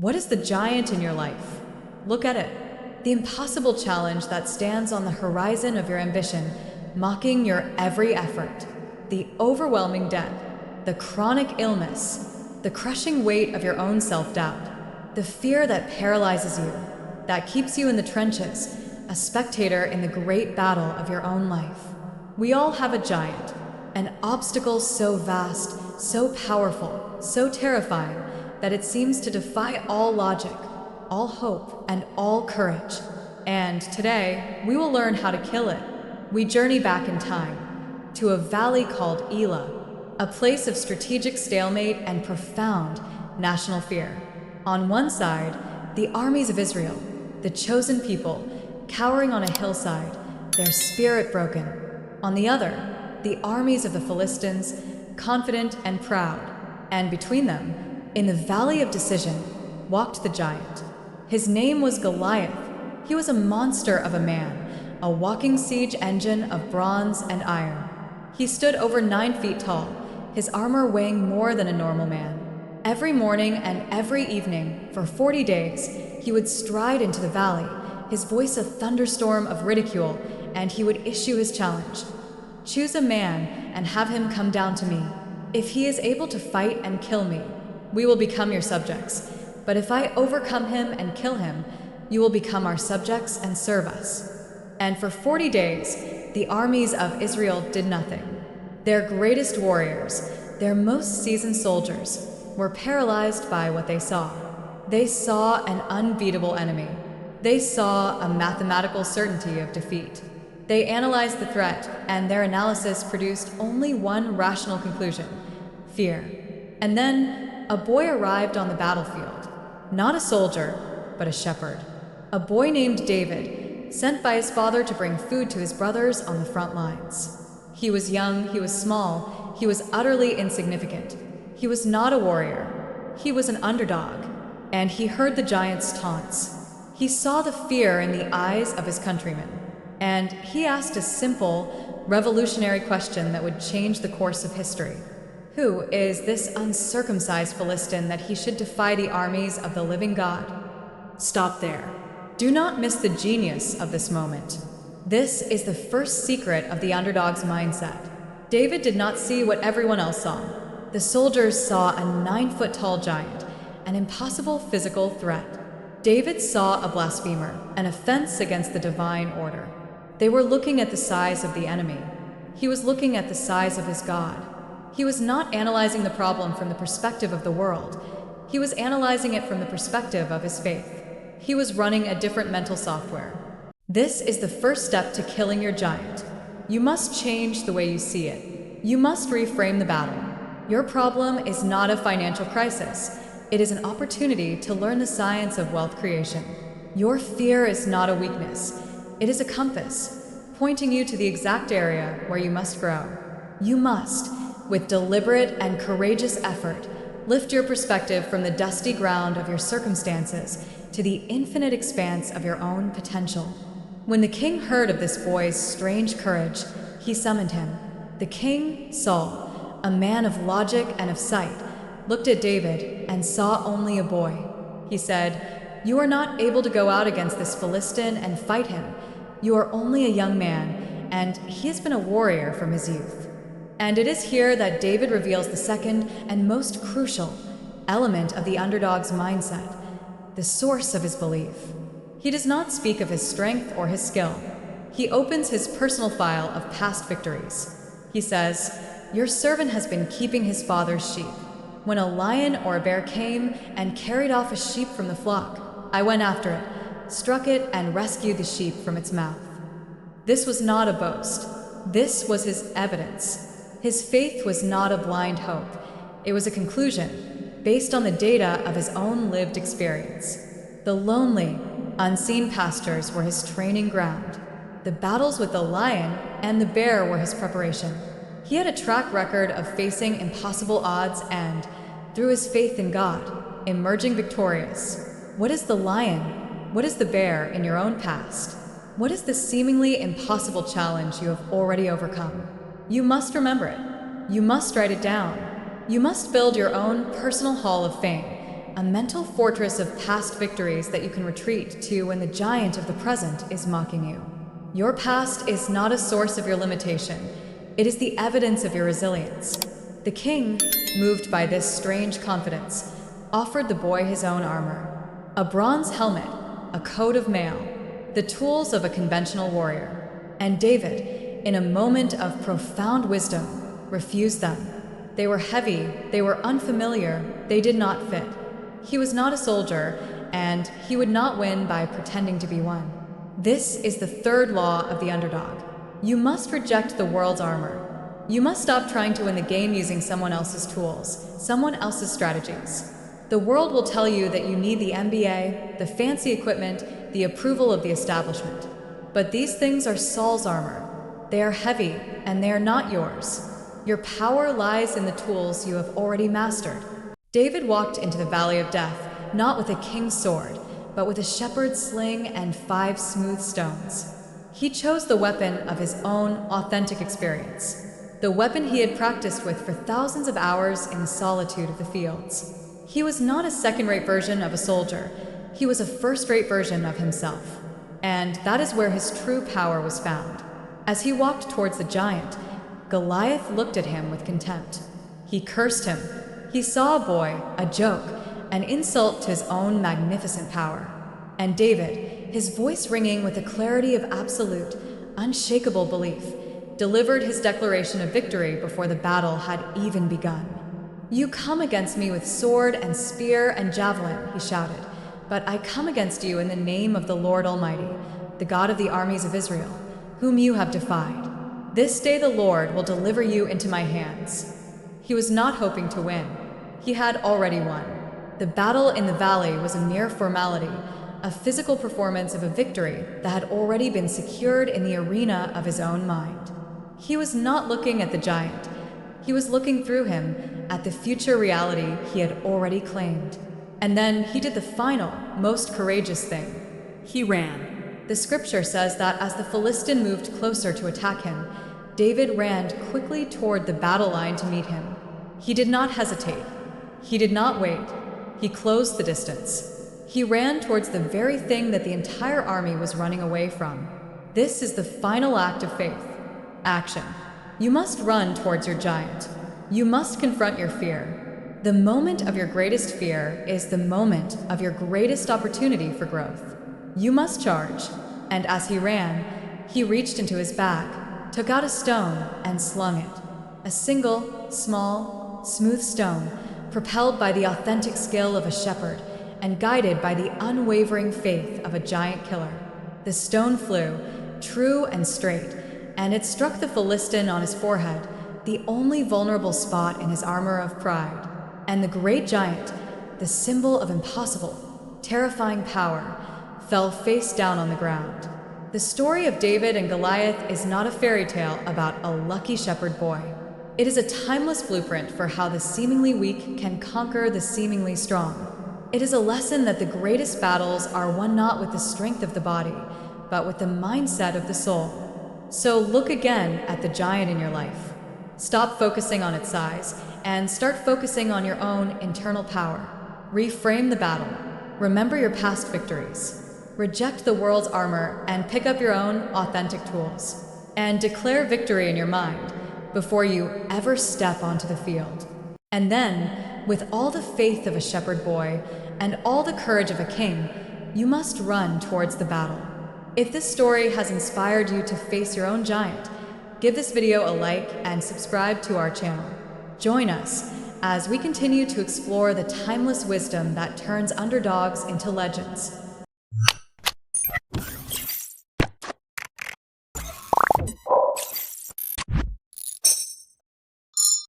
What is the giant in your life? Look at it. The impossible challenge that stands on the horizon of your ambition, mocking your every effort. The overwhelming debt, the chronic illness, the crushing weight of your own self-doubt, the fear that paralyzes you, that keeps you in the trenches, a spectator in the great battle of your own life. We all have a giant, an obstacle so vast, so powerful, so terrifying, that it seems to defy all logic, all hope, and all courage. And today, we will learn how to kill it. We journey back in time, to a valley called Elah, a place of strategic stalemate and profound national fear. On one side, the armies of Israel, the chosen people, cowering on a hillside, their spirit broken. On the other, the armies of the Philistines, confident and proud. And between them, in the valley of decision, walked the giant. His name was Goliath. He was a monster of a man, a walking siege engine of bronze and iron. He stood over 9 feet tall, his armor weighing more than a normal man. Every morning and every evening, for 40 days, he would stride into the valley, his voice a thunderstorm of ridicule, and he would issue his challenge. Choose a man and have him come down to me. If he is able to fight and kill me, we will become your subjects. But if I overcome him and kill him, you will become our subjects and serve us. And for 40 days, the armies of Israel did nothing. Their greatest warriors, their most seasoned soldiers, were paralyzed by what they saw. They saw an unbeatable enemy. They saw a mathematical certainty of defeat. They analyzed the threat, and their analysis produced only one rational conclusion: fear. And then, a boy arrived on the battlefield. Not a soldier, but a shepherd. A boy named David, sent by his father to bring food to his brothers on the front lines. He was young, he was small, he was utterly insignificant. He was not a warrior. He was an underdog. And he heard the giant's taunts. He saw the fear in the eyes of his countrymen. And he asked a simple, revolutionary question that would change the course of history. Who is this uncircumcised Philistine that he should defy the armies of the living God? Stop there. Do not miss the genius of this moment. This is the first secret of the underdog's mindset. David did not see what everyone else saw. The soldiers saw a 9-foot-tall giant, an impossible physical threat. David saw a blasphemer, an offense against the divine order. They were looking at the size of the enemy. He was looking at the size of his God. He was not analyzing the problem from the perspective of the world. He was analyzing it from the perspective of his faith. He was running a different mental software. This is the first step to killing your giant. You must change the way you see it. You must reframe the battle. Your problem is not a financial crisis. It is an opportunity to learn the science of wealth creation. Your fear is not a weakness. It is a compass, pointing you to the exact area where you must grow. You must, with deliberate and courageous effort, lift your perspective from the dusty ground of your circumstances to the infinite expanse of your own potential. When the king heard of this boy's strange courage, he summoned him. The king, Saul, a man of logic and of sight, looked at David and saw only a boy. He said, "You are not able to go out against this Philistine and fight him. You are only a young man, and he has been a warrior from his youth." And it is here that David reveals the second and most crucial element of the underdog's mindset, the source of his belief. He does not speak of his strength or his skill. He opens his personal file of past victories. He says, "Your servant has been keeping his father's sheep. When a lion or a bear came and carried off a sheep from the flock, I went after it, struck it, and rescued the sheep from its mouth." This was not a boast. This was his evidence. His faith was not a blind hope. It was a conclusion, based on the data of his own lived experience. The lonely, unseen pastures were his training ground. The battles with the lion and the bear were his preparation. He had a track record of facing impossible odds and, through his faith in God, emerging victorious. What is the lion? What is the bear in your own past? What is the seemingly impossible challenge you have already overcome? You must remember it. You must write it down. You must build your own personal hall of fame, a mental fortress of past victories that you can retreat to when the giant of the present is mocking you. Your past is not a source of your limitation, it is the evidence of your resilience. The king, moved by this strange confidence, offered the boy his own armor, a bronze helmet, a coat of mail, the tools of a conventional warrior. And David, in a moment of profound wisdom, refused them. They were heavy, they were unfamiliar, they did not fit. He was not a soldier, and he would not win by pretending to be one. This is the third law of the underdog. You must reject the world's armor. You must stop trying to win the game using someone else's tools, someone else's strategies. The world will tell you that you need the MBA, the fancy equipment, the approval of the establishment. But these things are Saul's armor. They are heavy, and they are not yours. Your power lies in the tools you have already mastered. David walked into the valley of death, not with a king's sword, but with a shepherd's sling and 5 smooth stones. He chose the weapon of his own authentic experience, the weapon he had practiced with for thousands of hours in the solitude of the fields. He was not a second-rate version of a soldier, he was a first-rate version of himself. And that is where his true power was found. As he walked towards the giant, Goliath looked at him with contempt. He cursed him. He saw a boy, a joke, an insult to his own magnificent power. And David, his voice ringing with the clarity of absolute, unshakable belief, delivered his declaration of victory before the battle had even begun. "You come against me with sword and spear and javelin," he shouted, "but I come against you in the name of the Lord Almighty, the God of the armies of Israel, whom you have defied. This day the Lord will deliver you into my hands." He was not hoping to win. He had already won. The battle in the valley was a mere formality, a physical performance of a victory that had already been secured in the arena of his own mind. He was not looking at the giant. He was looking through him at the future reality he had already claimed. And then he did the final, most courageous thing. He ran. The scripture says that as the Philistine moved closer to attack him, David ran quickly toward the battle line to meet him. He did not hesitate. He did not wait. He closed the distance. He ran towards the very thing that the entire army was running away from. This is the final act of faith. Action. You must run towards your giant. You must confront your fear. The moment of your greatest fear is the moment of your greatest opportunity for growth. You must charge. And as he ran, he reached into his bag, took out a stone, and slung it. A single, small, smooth stone, propelled by the authentic skill of a shepherd and guided by the unwavering faith of a giant killer. The stone flew, true and straight, and it struck the Philistine on his forehead, the only vulnerable spot in his armor of pride. And the great giant, the symbol of impossible, terrifying power, fell face down on the ground. The story of David and Goliath is not a fairy tale about a lucky shepherd boy. It is a timeless blueprint for how the seemingly weak can conquer the seemingly strong. It is a lesson that the greatest battles are won not with the strength of the body, but with the mindset of the soul. So look again at the giant in your life. Stop focusing on its size and start focusing on your own internal power. Reframe the battle. Remember your past victories. Reject the world's armor and pick up your own authentic tools. And declare victory in your mind before you ever step onto the field. And then, with all the faith of a shepherd boy and all the courage of a king, you must run towards the battle. If this story has inspired you to face your own giant, give this video a like and subscribe to our channel. Join us as we continue to explore the timeless wisdom that turns underdogs into legends.